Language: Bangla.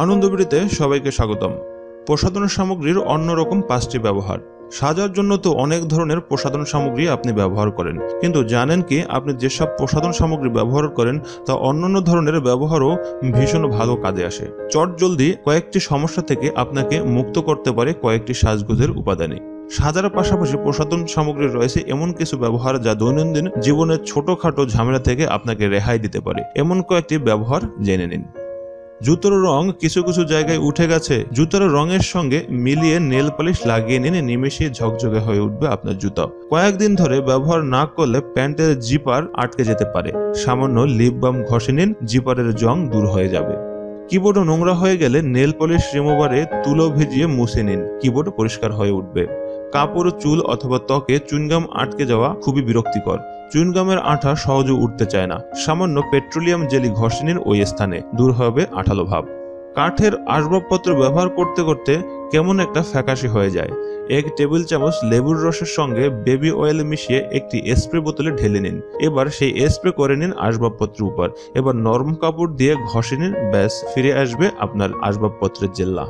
আনন্দবিড়িতে সবাইকে স্বাগতম। প্রসাধন সামগ্রীর অন্যরকম 5টি ব্যবহার। সাজার জন্য তো অনেক ধরনের প্রসাধন সামগ্রী আপনি ব্যবহার করেন, কিন্তু জানেন কি আপনি যেসব প্রসাধন সামগ্রী ব্যবহার করেন তা অন্যান্য ধরনের ব্যবহারও ভীষণ ভালো কাজে আসে। চটজলদি কয়েকটি সমস্যা থেকে আপনাকে মুক্ত করতে পারে কয়েকটি সাজগোজের উপাদানে। সাজার পাশাপাশি প্রসাধন সামগ্রী রয়েছে এমন কিছু ব্যবহার যা দৈনন্দিন জীবনের ছোটখাটো ঝামেলা থেকে আপনাকে রেহাই দিতে পারে। এমন কয়েকটি ব্যবহার জেনে নিন। জুতোর রং কিছু কিছু জায়গায় উঠে গেছে, জুতোর রঙের সঙ্গে মিলিয়ে নেল পলিশ লাগিয়ে নিন, নিমেষে ঝকঝকে হয়ে উঠবে আপনার জুতা। কয়েকদিন ধরে ব্যবহার না করলে প্যান্টের জিপার আটকে যেতে পারে, সামান্য লিপ বাম ঘষে নিন, জিপারের জং দূর হয়ে যাবে। কিবোর্ড নোংরা হয়ে গেলে নেল পলিশ রিমুভারে তুলো ভিজিয়ে মুছে নিন, কিবোর্ড পরিষ্কার হয়ে উঠবে। কাপড়, চুল অথবা ত্বকে চুইংগাম আটকে যাওয়া খুবই বিরক্তিকর। চুইংগামের আঠা সহজে উঠতে চায় না, সামান্য পেট্রোলিয়াম জেলি ঘষে নিন ওই স্থানে, দূর হবে আঠালো ভাব। কাঠের আসবাবপত্র ব্যবহার করতে করতে কেমন একটা ফ্যাকাশে হয়ে যায়। 1 টেবিল চামচ লেবুর রসের সঙ্গে বেবি অয়েল মিশিয়ে একটি স্প্রে বোতলে ঢেলে নিন। এবার সেই স্প্রে করে নিন আসবাবপত্রের উপর। এবার নরম কাপড় দিয়ে ঘষে নিন, ব্যাস ফিরে আসবে আপনার আসবাবপত্রের জেল্লা।